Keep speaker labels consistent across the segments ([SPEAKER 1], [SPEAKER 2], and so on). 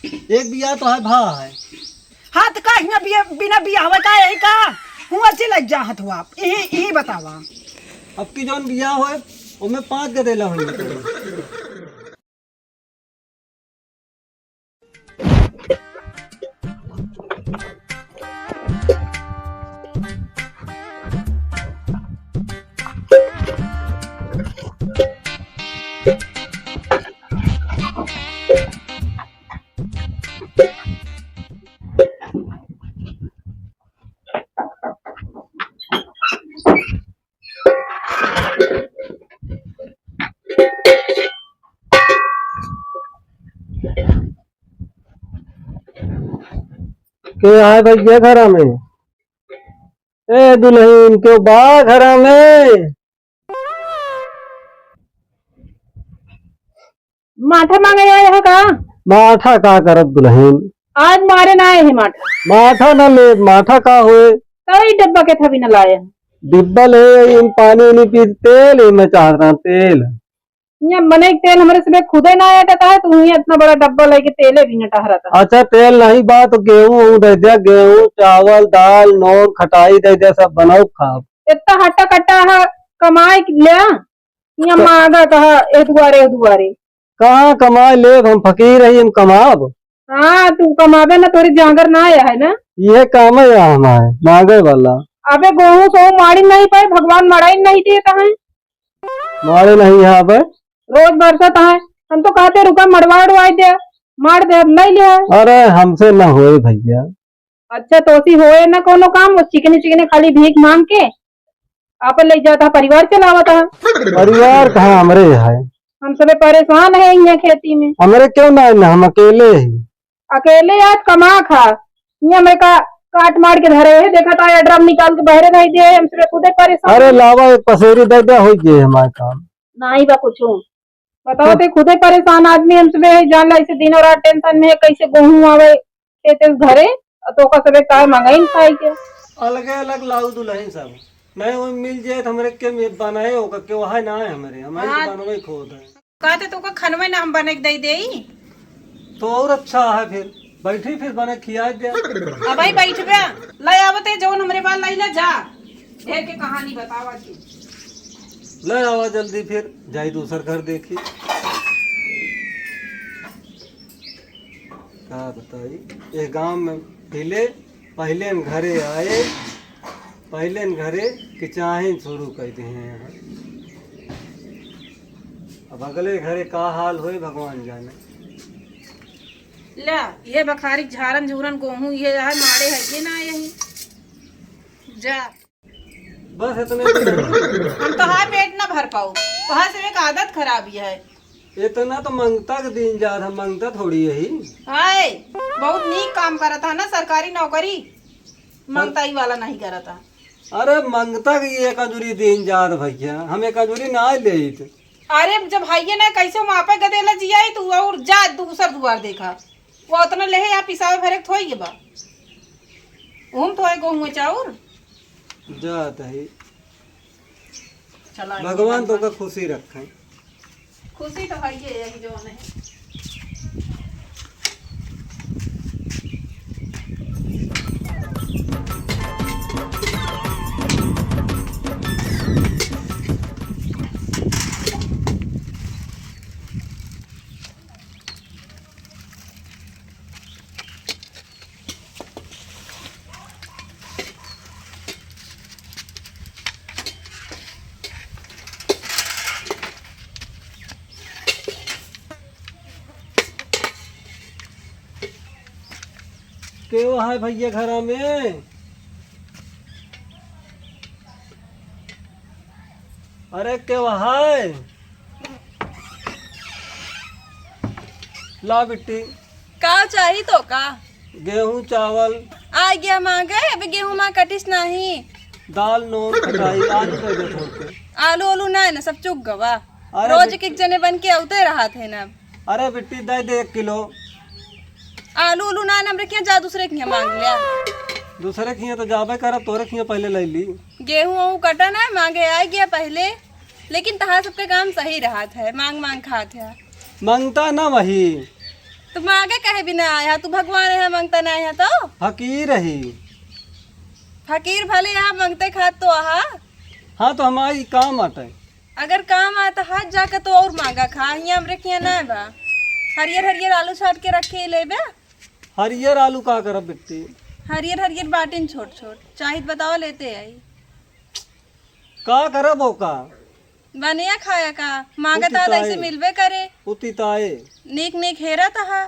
[SPEAKER 1] एक बिया तो है भा है।
[SPEAKER 2] हाँ तो का बिना बिया हुआ का यही का हूँ अच्छे लग जा हथ हुआ यही बतावा।
[SPEAKER 1] अब की जौन बिया हो उनमें 5 गदेला होंगे। के आए भैया घर में? ए दुल्हन क्यों बा घर में?
[SPEAKER 2] माठा मांगे आए हो का?
[SPEAKER 1] माठा का करत दुल्हन?
[SPEAKER 2] आज मारे ना आए है माठा।
[SPEAKER 1] माठा न ले, माठा का हुए?
[SPEAKER 2] कई डब्बा के था भी न लाए।
[SPEAKER 1] डिब्बा ले इन पानी नहीं पी तेल मैं चाह रहा तेल।
[SPEAKER 2] यहाँ बने तेल हमारे से खुदे ना आया था तो वही इतना बड़ा डब्बा लेके तेले भी न टहरा था।
[SPEAKER 1] अच्छा तेल नहीं बात तो गेहूं दे दिया, गेहूं चावल दाल नोन खटाई दे दिया, सब बनाओ खाओ।
[SPEAKER 2] इतना हट्टा कट्टा है कमाए लिया यहाँ मांगा कहा ए दुआरे
[SPEAKER 1] कहाँ कमाए ले, हम फकीर है हम कमाब।
[SPEAKER 2] हाँ तू कमावे ना थोड़ी जांगर ना आया है ना,
[SPEAKER 1] ये काम है हमारे मांगे वाला।
[SPEAKER 2] अबे गेहूं सो मारी नहीं पाए, भगवान मराई नहीं देता है।
[SPEAKER 1] मारे नहीं यहाँ पे
[SPEAKER 2] रोज बरसत है, हम तो कहते रुका मरवा उड़वाई दे, मार दे नहीं लिया।
[SPEAKER 1] अरे हमसे न होए भैया।
[SPEAKER 2] अच्छा तो सी होए ना कोनो काम, चिकने खाली भीख मांग के आप ले जाता परिवार चलावता है।
[SPEAKER 1] परिवार कहाँ हमरे है,
[SPEAKER 2] हम सब परेशान है यहाँ खेती में।
[SPEAKER 1] हमरे क्यों ना, हम अकेले ही।
[SPEAKER 2] अकेले आज कमा खा यहाँ मेरे का काट मार के धरे है, देखा था ड्रम निकाल के बहरे नहीं दिए, हम सब खुदे परेशान।
[SPEAKER 1] अरे लावा एक पसेरी दे दिया हो गए हमारे काम।
[SPEAKER 2] नहीं बा कुछ बताओ तो खुदे परेशान आदमी, हम सब जान ला ऐसे दिन और रात टेंशन में है, कैसे गेहूं आवे खेते घरे तो का सबे का मंगाई खाई के।
[SPEAKER 1] अलग अलग लाऊ दुल्हन सब नहीं वो मिल जाए तो हमरे के बनाए होगा के वहां ना है, हमारे हमारे बनवे खोद है।
[SPEAKER 2] कहते तो का खनवे ना हम बने दे दे
[SPEAKER 1] तो और अच्छा है, फिर बैठी फिर बने खिया दे।
[SPEAKER 2] अब भाई बैठबे ले आवते जौन हमरे पास लै ले जा ढेर के कहानी बतावा की
[SPEAKER 1] ले आवा जल्दी, फिर जाई दूसर घर देखी। क्या बताई ये गांव में पहले न घरे आए, पहले न घरे कि चाहे शुरू कर दिए हैं। अब अगले घरे का हाल होए भगवान जाने।
[SPEAKER 2] ला ये बखारी झारन झूरन गेहूं ये है मारे है ये ना यही जा
[SPEAKER 1] बस इतने
[SPEAKER 2] हम तो हाय पेट ना भर पाऊ, वहां से एक आदत खराब है।
[SPEAKER 1] इतना तो मंगता के दिन जा रहा, मंगता थोड़ी यही।
[SPEAKER 2] हाय बहुत नीक काम करा था ना, सरकारी नौकरी मंगताई वाला नहीं करा था।
[SPEAKER 1] अरे मंगता की एक अजूरी दिन जा रहा भैया, हम एक अजूरी ना ले।
[SPEAKER 2] अरे जब भाइये ना कैसे मापे गदेला जिया तू और जा दूसर दुआर देखा वो उतना ले या पिसावे भरे थोई बा हम थोए गेहूं चाउर
[SPEAKER 1] जाता ही
[SPEAKER 2] चला
[SPEAKER 1] भगवान तो का खुशी रखे।
[SPEAKER 2] खुशी तो है ये यही जो है।
[SPEAKER 1] क्यों है भैया घर में? अरे क्यों है? ला बिट्टी
[SPEAKER 3] का चाहिए तो का
[SPEAKER 1] गेहूं चावल
[SPEAKER 3] आ गया मांगे, अभी गेहूं माँ कटिस नहीं,
[SPEAKER 1] दाल नोन खटाई आलू दे दे थोड़ के।
[SPEAKER 3] आलू ओलू ना ना सब चुक गवा,
[SPEAKER 1] अरे
[SPEAKER 3] रोज एक जने बन के औते रहा थे ना।
[SPEAKER 1] अरे बिट्टी दे दे 1 किलो।
[SPEAKER 3] आलू ओलू ना नमरे क्या जा दूसरे के यहाँ मांग लिया,
[SPEAKER 1] दूसरे खिया तो जाबे करा, तोरे खिया पहले ले ली।
[SPEAKER 3] गेहूं वहूं कटा ना मांगे आ गया पहले, लेकिन तहा सबके काम सही रहा था, मांग मांग खा था।
[SPEAKER 1] मांगता ना वही
[SPEAKER 3] तो मांगे कहे भी ना आया, तू भगवान यहाँ मांगता ना आया तो
[SPEAKER 1] फकीर रही।
[SPEAKER 3] फकीर भले यहाँ मांगते खात तो आहा,
[SPEAKER 1] हाँ तो हमारी काम आता है।
[SPEAKER 3] अगर काम आता हाथ जाकर तो और मांगा खा, यहाँ हमरे किया ना बा। हरियर हरियर आलू छाट के रखे ले बे।
[SPEAKER 1] हरियर आलू का करब बेटी?
[SPEAKER 3] हरियर हरियर बाटिन छोट छोट चाहिए बताओ लेते आई।
[SPEAKER 1] का करब हो का?
[SPEAKER 3] बनिया खाया का मांगता
[SPEAKER 1] उतिताए।
[SPEAKER 3] ऐसे मिलबे करे।
[SPEAKER 1] उतिताए
[SPEAKER 3] नीक नीक हेरा तहा,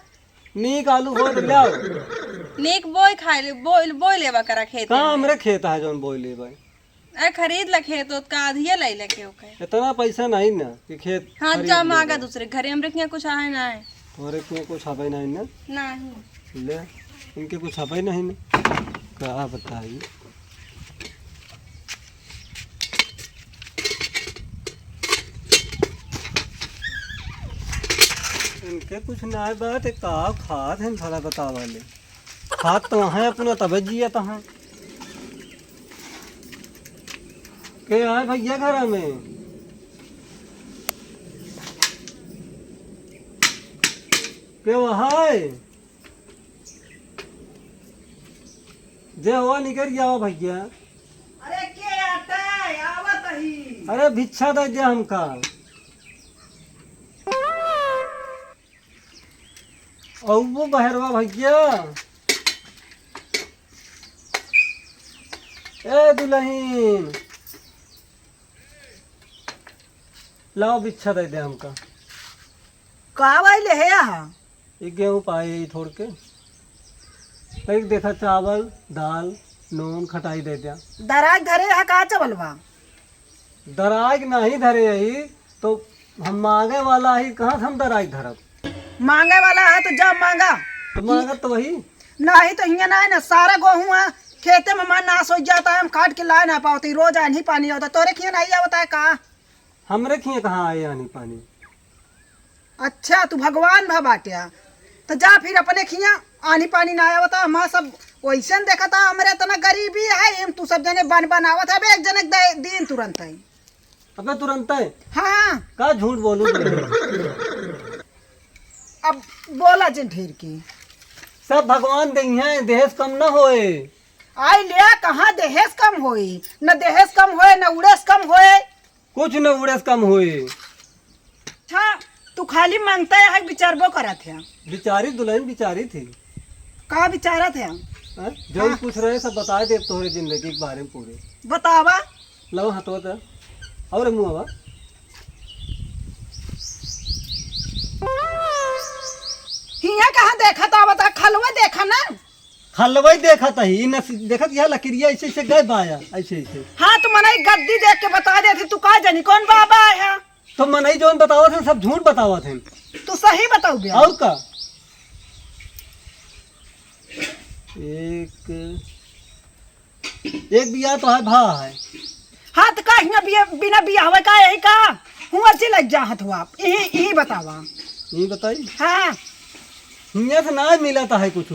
[SPEAKER 1] नीक आलू हो तो लाओ।
[SPEAKER 3] नीक बोई खाए ले, बोई बोई लेवा करा खेत
[SPEAKER 1] का हमरे खेत है जोन बोई ले भाई?
[SPEAKER 3] ए खरीद ला खेत का आधिया ले लेके ओके।
[SPEAKER 1] इतना पैसा नहीं ना कि खेत
[SPEAKER 3] हाँ
[SPEAKER 1] खरीद
[SPEAKER 3] जा
[SPEAKER 1] ले
[SPEAKER 3] मांगा
[SPEAKER 1] भाई।
[SPEAKER 3] दूसरे घरे हमरे के कुछ आए ना है।
[SPEAKER 1] तोरे के कुछ हबे नहीं ना?
[SPEAKER 3] नहीं
[SPEAKER 1] ले इनके कुछ हबे नहीं ना? क्या बताई? इनके कुछ ना है बात है। का खाद है भला बता वाले? खाद तो है अपना तबे जिया तहाँ के आए भैया घर में। के वहाँ जे हुआ निकल जाओ भैया।
[SPEAKER 4] अरे के आता है आवत ही।
[SPEAKER 1] अरे भिक्षा दे दे हमका। और वो बहरवा भैया। ए दुल्हन लाओ भिक्षा दे दे हमका।
[SPEAKER 4] का वाले है यहाँ?
[SPEAKER 1] ये गेहूँ पाए यही थोड़ के। एक देखा चावल दाल नून खटाई दे दिया।
[SPEAKER 4] दराज धरे है का चवलवा?
[SPEAKER 1] दराज नहीं धरे यही तो हम मांगे वाला ही कहाँ से हम दराज धरब?
[SPEAKER 4] मांगे वाला है तो जब मांगा।
[SPEAKER 1] तो मांगा तो वही।
[SPEAKER 4] नहीं तो हियाँ ना है ना, सारा गेहूँ है खेते में मन नाश हो जाता है, हम काट के ला ना पाते, रोज आनी पानी होता। तोरे खिया नहीं आवता है का?
[SPEAKER 1] हमरे खिए कहाँ आए आनी पानी?
[SPEAKER 4] अच्छा तू भगवान भा बाटिया तो जा फिर अपने खिया आनी पानी ना आवता। हम सब वैसे देखा था हमारे इतना गरीबी है, तू सब जने बन बनावत है। एक जने दिन तुरंत है।
[SPEAKER 1] अबे तुरंत है
[SPEAKER 4] हाँ
[SPEAKER 1] का झूठ बोलू?
[SPEAKER 4] अब बोला जिन ढेर की
[SPEAKER 1] सब भगवान दे हैं, दहेज कम न होए।
[SPEAKER 4] आई लिया कहाँ दहेज कम होई? न दहेज कम होए न उड़ेस कम होए।
[SPEAKER 1] कुछ न उड़ेस कम होए।
[SPEAKER 4] अच्छा तू खाली मांगता है विचारबो करत है।
[SPEAKER 1] बिचारी दुल्हन बिचारी थी।
[SPEAKER 4] का विचारत है?
[SPEAKER 1] हैं? जो भी पूछ रहे सब बता दे तोहरे जिंदगी के बारे में पूरे।
[SPEAKER 4] बतावा।
[SPEAKER 1] लो हथो तो और मुँह
[SPEAKER 4] हिया कहाँ देखा था बता? खलवा देखा ना?
[SPEAKER 1] खलवई देखा था ही न देखत यह लकड़िया ऐसे ऐसे गए बाया ऐसे ऐसे।
[SPEAKER 4] हाँ तू मना गद्दी देख के बता देती, तू का जानी कौन बाबा है?
[SPEAKER 1] तो मनई जोन बतावत है सब झूठ बतावत है।
[SPEAKER 4] तू सही बताऊ बे।
[SPEAKER 1] और का एक एक बिया तो है भा है।
[SPEAKER 4] हाँ तो का हिया बिना बिया हवा का यही का हूँ अच्छी लग जा हथ हुआ यही बतावा।
[SPEAKER 1] ये बताई
[SPEAKER 4] हाँ
[SPEAKER 1] हिया से ना मिला था है कुछ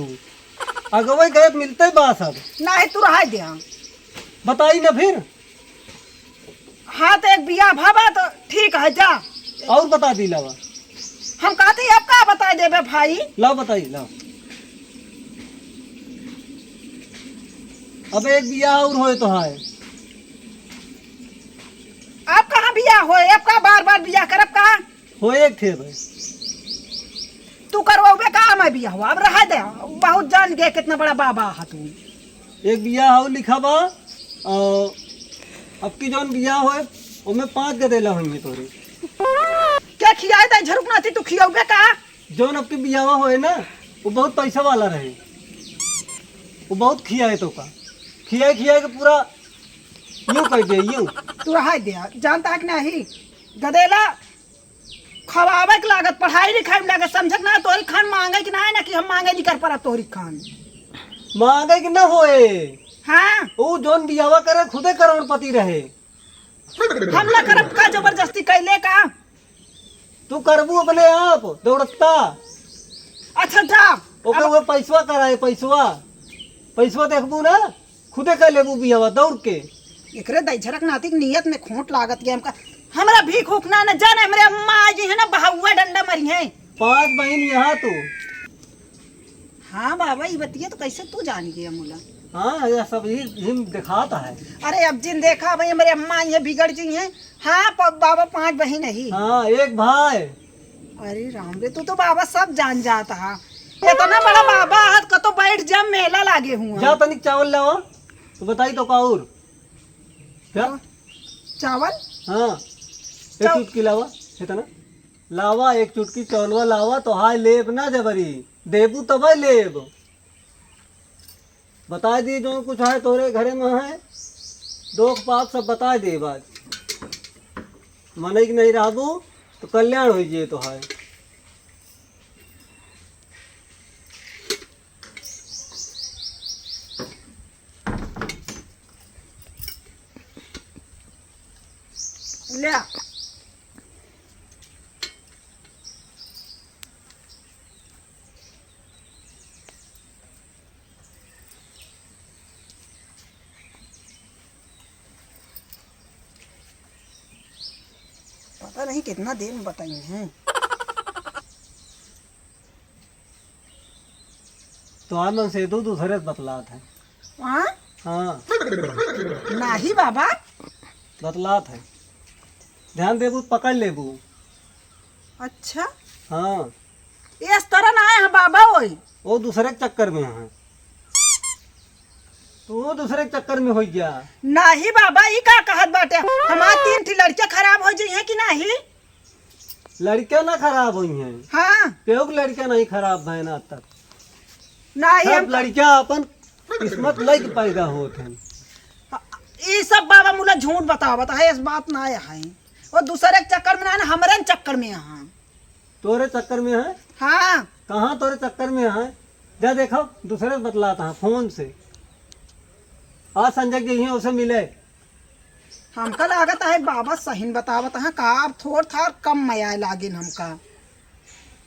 [SPEAKER 1] अगवे गए मिलते बा सब।
[SPEAKER 4] नहीं तू रहा दे।
[SPEAKER 1] बताई ना फिर।
[SPEAKER 4] हाँ तो एक बिया भावा तो ठीक है जा।
[SPEAKER 1] और बता दी लावा।
[SPEAKER 4] हम कहते अब का बता देबे भाई?
[SPEAKER 1] लाओ बताई लाओ। अब एक बिया और होए तो है।
[SPEAKER 4] अब कहाँ बिया हो? अब का बार बार बिया करब का?
[SPEAKER 1] होए एक थे भाई।
[SPEAKER 4] तू करवाओगे का? मैं बिया हुआ अब रहा दे। बहुत जान गए कितना बड़ा बाबा है तू।
[SPEAKER 1] एक बिया हो लिखा बा और अब की जौन बिया होए उसमें 5 गदेला होंगे तोरे।
[SPEAKER 4] क्या खियाए ता झरुक ना थी तू खियाओगे का?
[SPEAKER 1] जौन अब की बियावा होए ना वो बहुत पैसा वाला रहे। वो बहुत खियाए तो का खियाए खियाए के पूरा यूं कर दे यूं।
[SPEAKER 4] तू रहा दे। जानता है कि नहीं गदेला खवावे के लागत, पढ़ाई लिखाई में लागत, समझक ना? तोरी खान मांगे कि ना है ना कि हम मांगे नहीं कर पा तोरी खान
[SPEAKER 1] मांगे कि न होए।
[SPEAKER 4] हाँ
[SPEAKER 1] वो जोन बियावा करे खुदे करोड़पति रहे।
[SPEAKER 4] हम ना करब का जबरदस्ती कैले का?
[SPEAKER 1] तू करबू अपने आप दौड़ता।
[SPEAKER 4] अच्छा जा
[SPEAKER 1] ओके वो पैसवा कराए पैसवा देखबू ना खुदे कर लेबू बियावा दौड़ के।
[SPEAKER 4] एकरे दैझरक नाती के नियत में खोट लागत के हमका। हमरा भीख उखना न जाने। हमरे अम्मा जी है ना बहुआ डंडा मरी है।
[SPEAKER 1] 5 बहन यहाँ तो
[SPEAKER 4] बाबा ये बतिया तो कैसे तू जान गया मुला?
[SPEAKER 1] हाँ यह सब ही हिम दिखाता है।
[SPEAKER 4] अरे अब जिन देखा भाई मेरे अम्मा ये बिगड़ गई हैं। हाँ बाबा 5 बहन है।
[SPEAKER 1] हाँ एक भाई।
[SPEAKER 4] अरे राम रे तू तो बाबा सब जान जाता है। इतना बड़ा बाबा हाथ का तो बैठ जा मेला लागे हुआ।
[SPEAKER 1] जा तनिक चावल लावा तो बताई तो का और क्या
[SPEAKER 4] चावल?
[SPEAKER 1] हाँ एक चुटकी लावा इतना लावा, एक चुटकी चावलवा लावा तो हाय लेब ना जबरी देबू तब लेब। बता दी जो कुछ है तोरे घरे में है, दोख पाप सब बता दे बात। मनई नहीं रहबू तो कल्याण हो जाए तो है।
[SPEAKER 4] ले पता नहीं कितना देर में बताई हैं।
[SPEAKER 1] तो आज मन से दूसरे बतलात है।
[SPEAKER 4] हाँ
[SPEAKER 1] हाँ
[SPEAKER 4] नहीं बाबा
[SPEAKER 1] बतलात है, ध्यान देबू पकड़ लेबू।
[SPEAKER 4] अच्छा
[SPEAKER 1] हाँ
[SPEAKER 4] इस तरह ना है बाबा ओए।
[SPEAKER 1] वो दूसरे के चक्कर में है, तो वो दूसरे के चक्कर में हो गया।
[SPEAKER 4] नहीं बाबा ये का कहत बाटे? हमार 3 थी लड़कियां खराब हो गई हैं कि नहीं?
[SPEAKER 1] लड़कियां ना खराब हुई हैं।
[SPEAKER 4] हाँ
[SPEAKER 1] केहू लड़कियां नहीं खराब है ना तक।
[SPEAKER 4] नहीं
[SPEAKER 1] सब
[SPEAKER 4] हम
[SPEAKER 1] लड़कियां अपन किस्मत लग पैदा होते हैं।
[SPEAKER 4] ये सब बाबा मुला झूठ बतावत है। इस बात ना है वो दूसरे के चक्कर में ना है, हमारे चक्कर में यहाँ।
[SPEAKER 1] तोरे चक्कर में है?
[SPEAKER 4] हाँ
[SPEAKER 1] कहाँ तोरे चक्कर में है? जा देखो दूसरे से बतलाता है फोन से। आज संजय जी ही उसे मिले।
[SPEAKER 4] हमका लागत है बाबा सही बतावत है का थोड़ था कम मया लागिन हमका।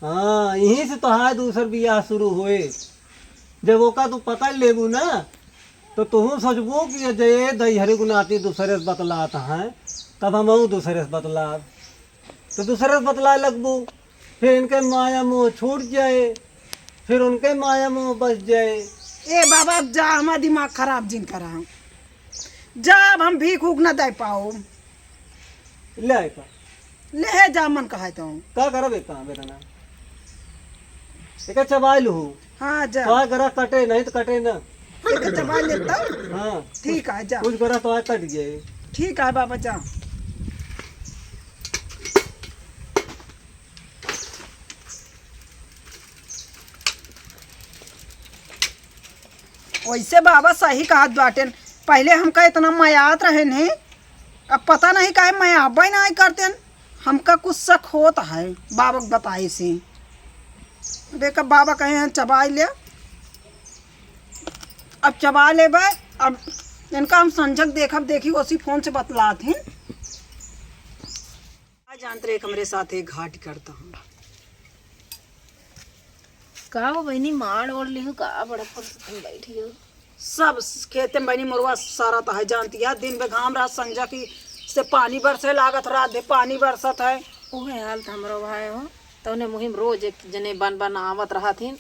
[SPEAKER 1] हाँ यहीं से तो है दूसर बियाह शुरू हुए। जब ओका तू पकड़ लेबू ना तो तुम सोचबू कि जय दही हरी गुनाती दूसरे से बतलात हैं, तब हम दूसरे से बतला तो दूसरे से बतला लगबू। फिर इनके माया मोह छूट जाए, फिर उनके माया मोह बच जाए।
[SPEAKER 4] ए बाबा अब जा हमारा दिमाग खराब जिन करा जा। अब हम भीख उग न दे पाओ।
[SPEAKER 1] ले आए का
[SPEAKER 4] ले जा मन कहा तो
[SPEAKER 1] का करब एक काम बेटा ना एक चबाई लू।
[SPEAKER 4] हाँ जा
[SPEAKER 1] तो करा कटे नहीं तो कटे ना।
[SPEAKER 4] एक चबा लेता।
[SPEAKER 1] हाँ
[SPEAKER 4] ठीक है जा।
[SPEAKER 1] कुछ करा तो आज कट जाए।
[SPEAKER 4] ठीक है बाबा जा। वैसे बाबा सही कहा बाटे। पहले हमका इतना मयात रहे ने, अब पता नहीं काहे मयाबा ही नहीं करते। हमका कुछ शक होता है बाबा के बताए से। देखा बाबा कहे हैं चबाई ले, अब चबा ले भाई। अब इनका हम संजक देखब देखी उसी फोन से बतलात हैं। जानते रहे मेरे साथ एक घाट करता हूँ
[SPEAKER 2] का हो बहनी मार ओढ़ ली हो का बड़ा फुर्सत बैठी हो।
[SPEAKER 4] सब खेते में बनी मुरवा सारा तो है जानती है। दिन में घाम रहा संजा की से पानी बरसे लागत, रात में पानी बरसत है।
[SPEAKER 2] ओहे हाल था हमरो भाई हो तो उन्हें मुहिम रोज एक जने बन आवत रहा थी।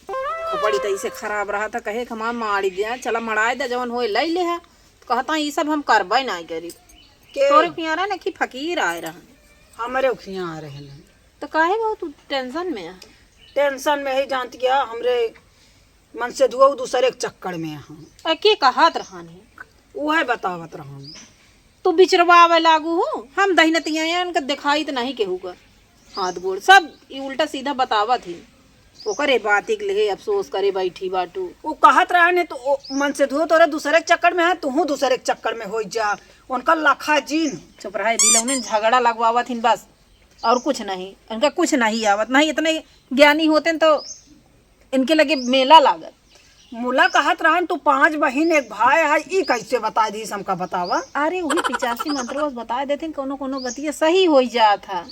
[SPEAKER 2] खोपड़ी तो इसे खराब रहा था, कहे हमार मारी दिया चला मड़ाए दे जवन होए लई ले है। तो कहता ये सब हम करबे नहीं करी
[SPEAKER 4] के
[SPEAKER 2] तोरे पियारा ने कि फकीर आए रहा।
[SPEAKER 4] हमारे उखियाँ आ रहे हैं
[SPEAKER 2] तो काहे बहुत तू टेंशन में है?
[SPEAKER 4] टेंशन में ही जानती है। हमरे मन से दुआ दूसरे के चक्कर में यहाँ
[SPEAKER 2] के कहत रहानी
[SPEAKER 4] वह बतावत रहा।
[SPEAKER 2] तू बिचरवावे लागू हो। हम दहिनतिया उनका दिखाई तो नहीं केहू का हाथ गोड़ सब ये उल्टा सीधा बतावत ही। ओकरे बात के लिए अफसोस करे बैठी बाटू।
[SPEAKER 4] वो कहत रहा ने तो मन से धो तोरे दूसरे के चक्कर में है, तू दूसरे के चक्कर में हो जा। उनका लाखा जीन
[SPEAKER 2] चुप रहा है बिल उन्हें झगड़ा लगवावत हिन बस और कुछ नहीं। इनका कुछ नहीं आवत नहीं। इतने ज्ञानी होते तो इनके लगे मेला लागत।
[SPEAKER 4] मुला कहत रहन तू 5 बहन एक भाई है, ई कैसे बता दी हमका बतावा।
[SPEAKER 2] अरे वही 85 मंत्र बस बता देते कोनो कोनो बतिया सही हो जात था।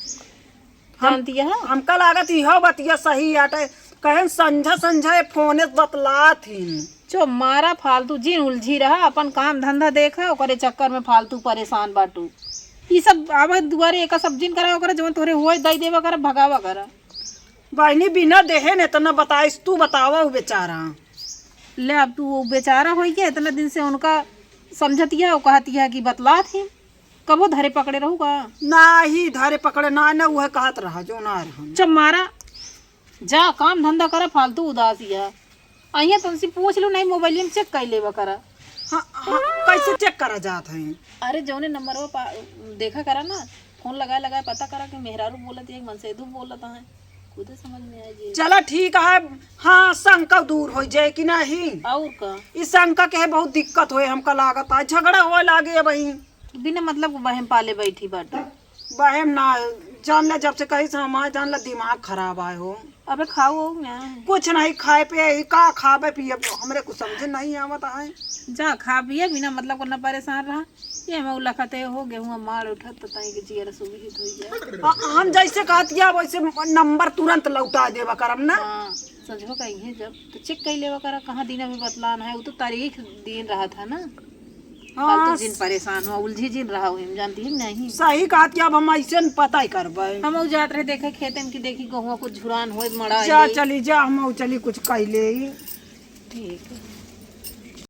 [SPEAKER 2] जानती है
[SPEAKER 4] हमका लागत यह बतिया सही आटे। कहन संझा फोने बतला थी।
[SPEAKER 2] जो मारा फालतू जिन उलझी रहा अपन काम धंधा देखा ओकरे चक्कर में फालतू परेशान बाटू। ये सब आवे दुआरे एक सब जिन करा ओकरे जवन तोरे होए दई देवा कर भगावा कर
[SPEAKER 4] बहनी बिना देहे ने तो न बताइस, तू बतावा उ बेचारा।
[SPEAKER 2] ले अब तू वो बेचारा हो गया, इतना दिन से उनका समझतिया वो कहतिया कि बतला थी, कबो धरे पकड़े रहूगा।
[SPEAKER 4] नाही धरे पकड़े ना न उहे कहत रहा जो ना रहा।
[SPEAKER 2] जब मारा जा काम धंधा करा, फालतू उदासिया अहिया तुमसे पूछ लू नहीं, मोबाइल में चेक कर लेवा करा।
[SPEAKER 4] हाँ, हाँ, कैसे चेक करा जात है?
[SPEAKER 2] अरे जौने नंबर वो देखा करा ना, फोन लगाए लगाए पता करा कि मेहरारू बोलत है मन से दू बोलत है, खुद समझ में आ जाए।
[SPEAKER 4] चला ठीक है। हाँ, शंका दूर हो जाए कि नहीं?
[SPEAKER 2] और का
[SPEAKER 4] इस शंका के है बहुत दिक्कत होए, हमका लागत है झगड़ा होए लागे वही।
[SPEAKER 2] बिना मतलब को बहम पाले बैठी बाटे।
[SPEAKER 4] बहम ना जान ला, जब से कहीं से हमारे जान ला दिमाग खराब आए हो।
[SPEAKER 2] अबे खाओ ना,
[SPEAKER 4] कुछ नहीं खाए पे का खाबे पिए हमरे कुछ समझे नहीं आवत है।
[SPEAKER 2] जा खा पिए बिना मतलब को न परेशान रहा। ये मैं उलखते हो गेहूं मार उठत तो ताई के जियर सुविहित हो जाए।
[SPEAKER 4] हम जैसे कहतिया वैसे नंबर तुरंत लौटा देवा करम ना।
[SPEAKER 2] हाँ समझो कहीं है जब तो चेक कर लेवा करा कहाँ दिन अभी बतलान है, वो तो तारीख दिन रहा था ना।
[SPEAKER 4] हाँ,
[SPEAKER 2] फालतू जिन परेशान हुआ उलझी जिन रहा हुई जानती है नहीं।
[SPEAKER 4] सही कहतिया, अब हम ऐसे न पता ही करबे।
[SPEAKER 2] हम उ जात रहे देखे खेते में कि देखी गेहूं कुछ झुरान होए मड़ा
[SPEAKER 4] जा चली जा, हम चली कुछ कैले।
[SPEAKER 2] ठीक है।